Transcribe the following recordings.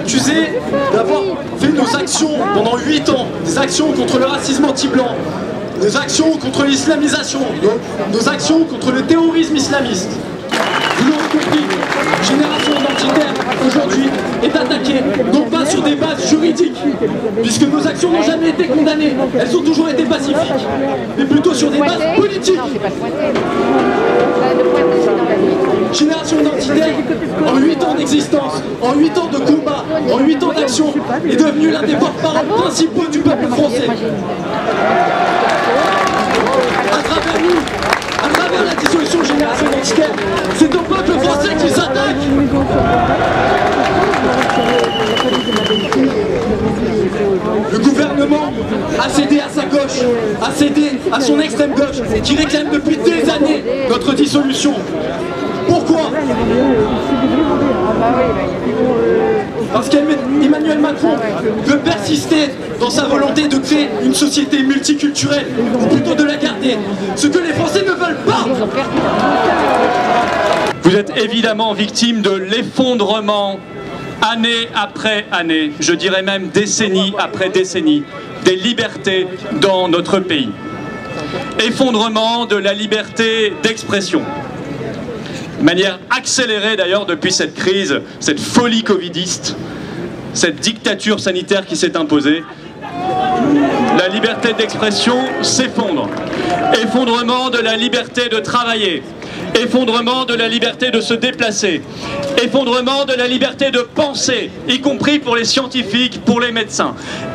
accusés d'avoir fait nos actions pendant 8 ans, des actions contre le racisme anti-blanc, des actions contre l'islamisation, nos actions contre le terrorisme islamiste. Vous l'aurez compris, Génération Identitaire aujourd'hui est attaquée, non pas sur des bases juridiques, puisque nos actions n'ont jamais été condamnées, elles ont toujours été pacifiques, mais plutôt sur des bases politiques. Génération Identitaire, en 8 ans d'existence, en 8 ans de combat, en 8 ans d'action, est devenue l'un des porte-parole principaux du peuple français. À travers nous, à travers la dissolution Génération Identitaire, c'est au peuple français qui s'attaque. Le gouvernement a cédé à sa gauche, a cédé à son extrême gauche, qui réclame depuis des années notre dissolution. Pourquoi? Parce qu'Emmanuel Macron veut persister dans sa volonté de créer une société multiculturelle, ou plutôt de la garder, ce que les Français ne veulent pas. Vous êtes évidemment victime de l'effondrement, année après année, je dirais même décennie après décennie, des libertés dans notre pays. Effondrement de la liberté d'expression. De manière accélérée d'ailleurs depuis cette crise, cette folie covidiste, cette dictature sanitaire qui s'est imposée, la liberté d'expression s'effondre. Effondrement de la liberté de travailler, effondrement de la liberté de se déplacer, effondrement de la liberté de penser, y compris pour les scientifiques, pour les médecins,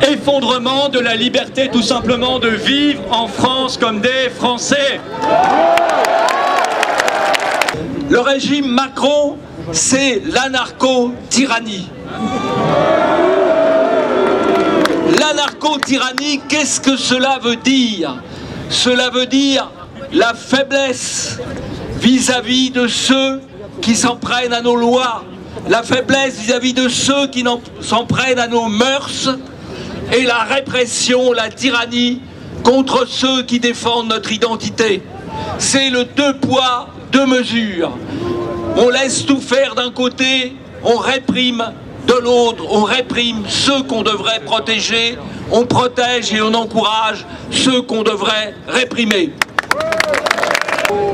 effondrement de la liberté tout simplement de vivre en France comme des Français. Le régime Macron, c'est l'anarcho-tyrannie. L'anarcho-tyrannie, qu'est-ce que cela veut dire? Cela veut dire la faiblesse vis-à-vis de ceux qui s'en prennent à nos lois, la faiblesse vis-à-vis de ceux qui s'en prennent à nos mœurs, et la répression, la tyrannie contre ceux qui défendent notre identité. C'est le 2 poids, 2 mesures. On laisse tout faire d'un côté, on réprime de l'autre, on réprime ceux qu'on devrait protéger, on protège et on encourage ceux qu'on devrait réprimer.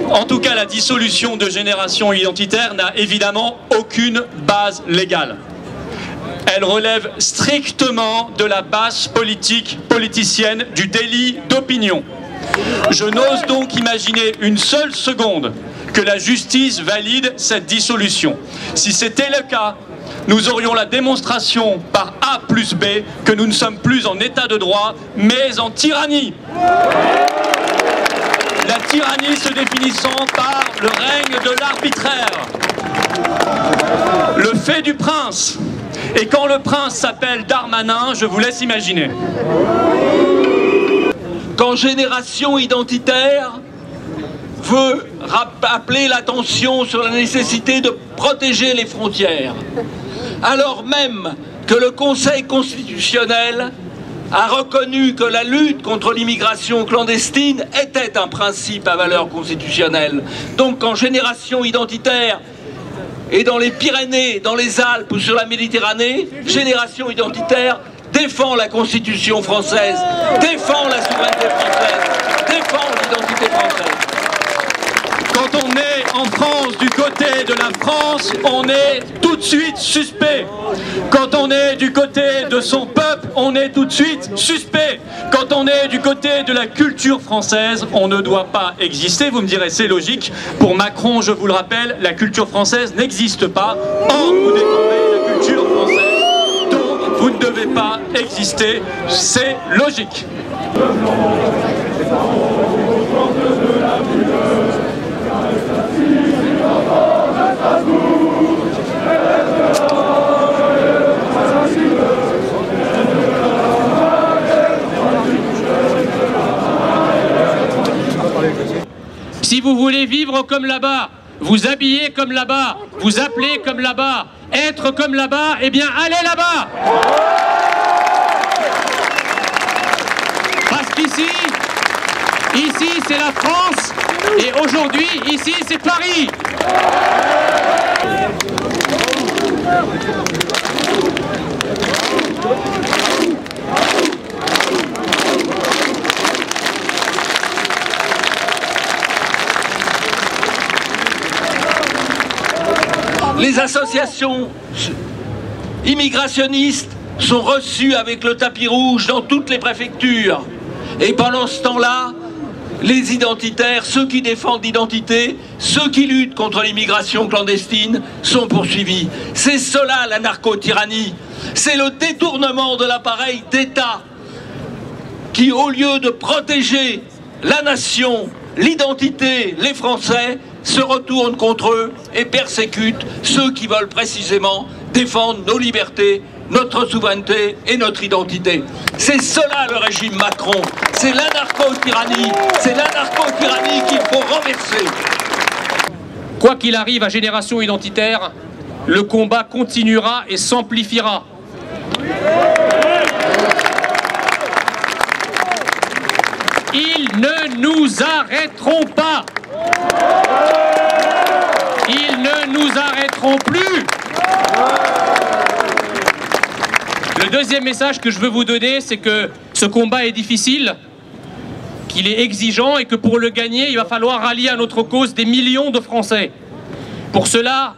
En tout cas, la dissolution de Génération Identitaire n'a évidemment aucune base légale. Elle relève strictement de la base politicienne du délit d'opinion. Je n'ose donc imaginer une seule seconde que la justice valide cette dissolution. Si c'était le cas, nous aurions la démonstration par A plus B que nous ne sommes plus en état de droit, mais en tyrannie. La tyrannie se définissant par le règne de l'arbitraire, le fait du prince. Et quand le prince s'appelle Darmanin, je vous laisse imaginer. Quand Génération Identitaire veut appeler l'attention sur la nécessité de protéger les frontières, alors même que le Conseil constitutionnel a reconnu que la lutte contre l'immigration clandestine était un principe à valeur constitutionnelle. Donc quand Génération Identitaire est dans les Pyrénées, dans les Alpes ou sur la Méditerranée, Génération Identitaire défend la Constitution française, défend la souveraineté française, défend l'identité française. Quand on est en France, du côté de la France, on est tout de suite suspect. Quand on est du côté de son peuple, on est tout de suite suspect. Quand on est du côté de la culture française, on ne doit pas exister. Vous me direz, c'est logique. Pour Macron, je vous le rappelle, la culture française n'existe pas. Or, vous défendez la culture française. Donc, vous ne devez pas exister. C'est logique. Si vous voulez vivre comme là-bas, vous habiller comme là-bas, vous appeler comme là-bas, être comme là-bas, eh bien allez là-bas. Parce qu'ici, c'est la France, et aujourd'hui, ici c'est Paris. Les associations immigrationnistes sont reçues avec le tapis rouge dans toutes les préfectures. Et pendant ce temps-là, les identitaires, ceux qui défendent l'identité, ceux qui luttent contre l'immigration clandestine sont poursuivis. C'est cela la narco-tyrannie. C'est le détournement de l'appareil d'État qui, au lieu de protéger la nation, l'identité, les Français, se retourne contre eux et persécute ceux qui veulent précisément défendre nos libertés, notre souveraineté et notre identité. C'est cela le régime Macron. C'est l'anarcho-tyrannie. C'est l'anarcho-tyrannie qu'il faut renverser. Quoi qu'il arrive à Génération Identitaire, le combat continuera et s'amplifiera. Ils ne nous arrêteront pas. Ils ne nous arrêteront plus. Le deuxième message que je veux vous donner, c'est que ce combat est difficile, qu'il est exigeant et que pour le gagner, il va falloir rallier à notre cause des millions de Français. Pour cela,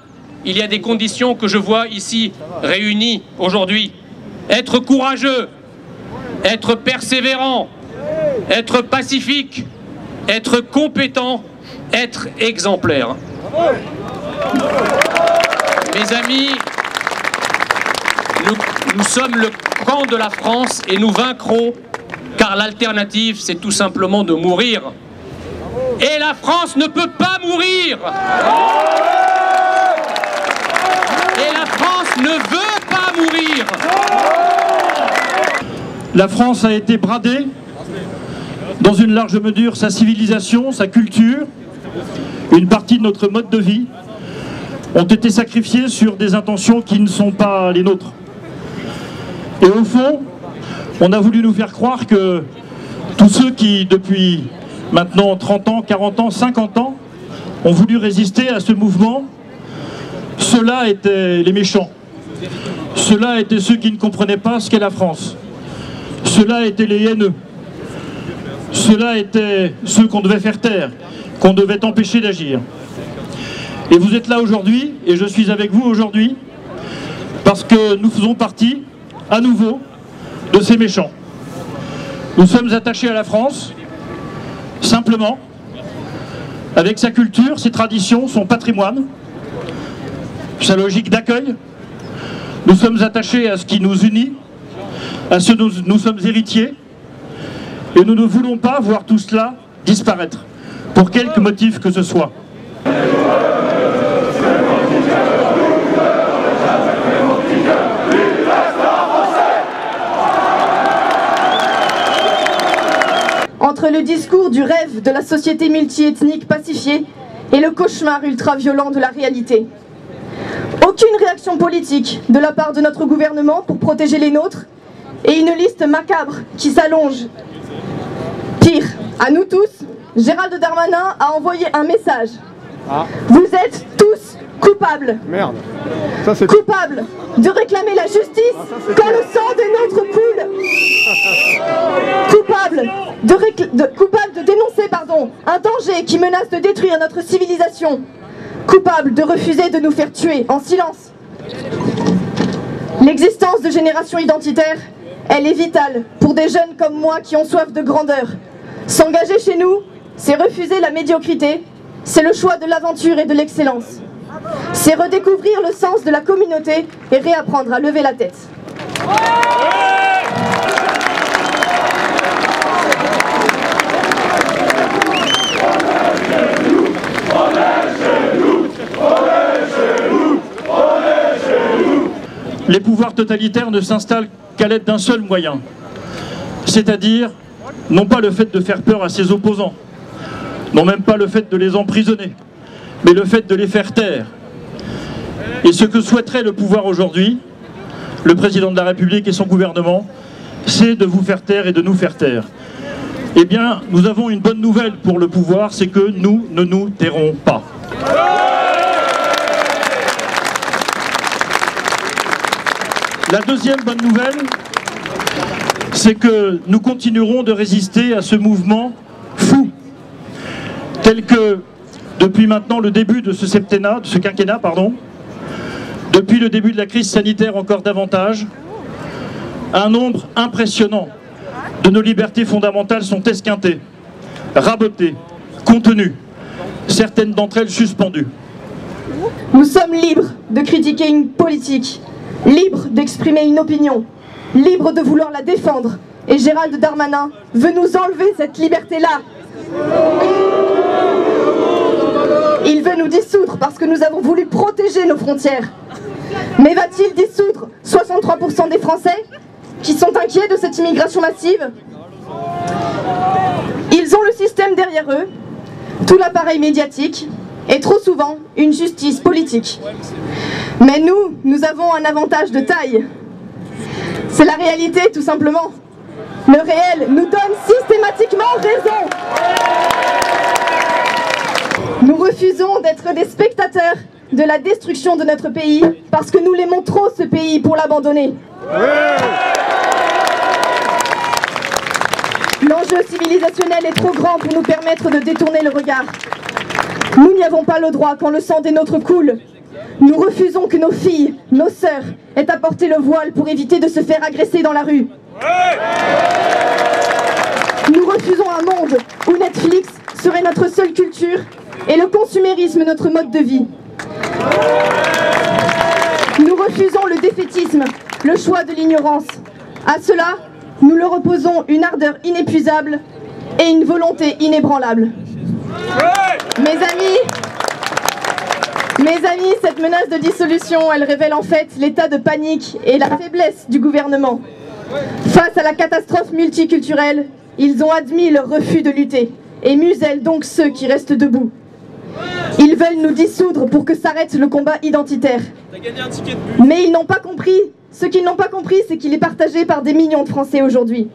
il y a des conditions que je vois ici réunies aujourd'hui. Être courageux, être persévérant, être pacifique, être compétent, être exemplaire. Mes amis, nous sommes le camp de la France et nous vaincrons, car l'alternative, c'est tout simplement de mourir. Et la France ne peut pas mourir. Et la France ne veut pas mourir. La France a été bradée, dans une large mesure, sa civilisation, sa culture, une partie de notre mode de vie, ont été sacrifiés sur des intentions qui ne sont pas les nôtres. Et au fond, on a voulu nous faire croire que tous ceux qui, depuis maintenant 30 ans, 40 ans, 50 ans, ont voulu résister à ce mouvement, ceux-là étaient les méchants. Ceux-là étaient ceux qui ne comprenaient pas ce qu'est la France. Ceux-là étaient les haineux. Ceux-là étaient ceux qu'on devait faire taire, qu'on devait empêcher d'agir. Et vous êtes là aujourd'hui, et je suis avec vous aujourd'hui, parce que nous faisons partie, à nouveau, de ces méchants. Nous sommes attachés à la France, simplement, avec sa culture, ses traditions, son patrimoine, sa logique d'accueil. Nous sommes attachés à ce qui nous unit, à ce dont nous sommes héritiers, et nous ne voulons pas voir tout cela disparaître, pour quelque motif que ce soit. Entre le discours du rêve de la société multiethnique pacifiée et le cauchemar ultra-violent de la réalité. Aucune réaction politique de la part de notre gouvernement pour protéger les nôtres et une liste macabre qui s'allonge. Pire, à nous tous, Gérald Darmanin a envoyé un message. Vous êtes tous coupables. Merde. Ça, c'est... Coupables de réclamer la justice quand le sang de notre coule. Coupables de dénoncer un danger qui menace de détruire notre civilisation. Coupables de refuser de nous faire tuer en silence. L'existence de Génération Identitaire, elle est vitale pour des jeunes comme moi qui ont soif de grandeur. S'engager chez nous, c'est refuser la médiocrité, c'est le choix de l'aventure et de l'excellence. C'est redécouvrir le sens de la communauté et réapprendre à lever la tête. Les pouvoirs totalitaires ne s'installent qu'à l'aide d'un seul moyen, c'est-à-dire non pas le fait de faire peur à ses opposants, non même pas le fait de les emprisonner, mais le fait de les faire taire. Et ce que souhaiterait le pouvoir aujourd'hui, le président de la République et son gouvernement, c'est de vous faire taire et de nous faire taire. Eh bien, nous avons une bonne nouvelle pour le pouvoir, c'est que nous ne nous tairons pas. La deuxième bonne nouvelle, c'est que nous continuerons de résister à ce mouvement fou, tel que depuis maintenant le début de ce quinquennat, depuis le début de la crise sanitaire encore davantage, un nombre impressionnant de nos libertés fondamentales sont esquintées, rabotées, contenues, certaines d'entre elles suspendues. Nous sommes libres de critiquer une politique, libres d'exprimer une opinion, libres de vouloir la défendre. Et Gérald Darmanin veut nous enlever cette liberté-là. Il veut nous dissoudre parce que nous avons voulu protéger nos frontières. Mais va-t-il dissoudre 63% des Français qui sont inquiets de cette immigration massive? Ils ont le système derrière eux, tout l'appareil médiatique et trop souvent une justice politique. Mais nous avons un avantage de taille. C'est la réalité tout simplement. Le réel nous donne systématiquement raison. Nous refusons d'être des spectateurs de la destruction de notre pays parce que nous l'aimons trop ce pays pour l'abandonner. L'enjeu civilisationnel est trop grand pour nous permettre de détourner le regard. Nous n'y avons pas le droit quand le sang des nôtres coule. Nous refusons que nos filles, nos sœurs, aient à porter le voile pour éviter de se faire agresser dans la rue. Nous refusons un monde où Netflix serait notre seule culture et le consumérisme notre mode de vie. Nous refusons le défaitisme, le choix de l'ignorance. À cela, nous leur opposons une ardeur inépuisable et une volonté inébranlable. Mes amis, cette menace de dissolution, elle révèle en fait l'état de panique et la faiblesse du gouvernement. Face à la catastrophe multiculturelle, ils ont admis leur refus de lutter et musellent donc ceux qui restent debout. Ils veulent nous dissoudre pour que s'arrête le combat identitaire. Mais ils n'ont pas compris. Ce qu'ils n'ont pas compris, c'est qu'il est partagé par des millions de Français aujourd'hui.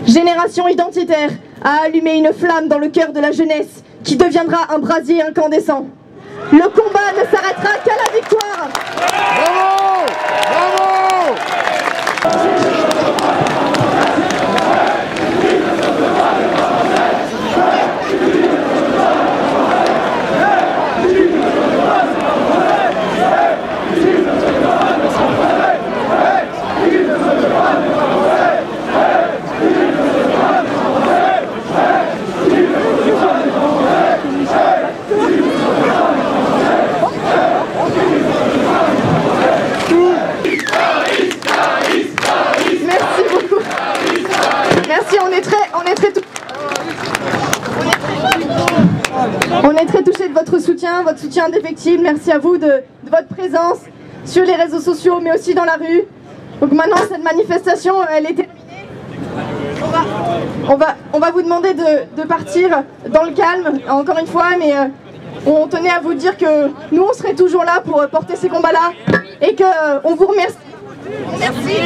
Génération Identitaire a allumé une flamme dans le cœur de la jeunesse qui deviendra un brasier incandescent. Le combat ne s'arrêtera qu'à la victoire. Bravo! Bravo! On est très touchés de votre soutien indéfectible. Merci à vous de votre présence sur les réseaux sociaux, mais aussi dans la rue. Donc maintenant, cette manifestation, elle est terminée. On va vous demander de partir dans le calme, encore une fois, mais on tenait à vous dire que nous, on serait toujours là pour porter ces combats-là et qu'on vous remercie. Merci.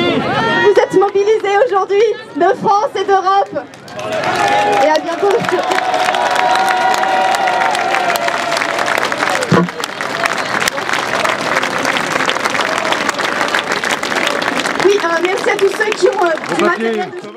Vous êtes mobilisés aujourd'hui de France et d'Europe. Et à bientôt. Oui, merci à tous ceux qui ont du matériel de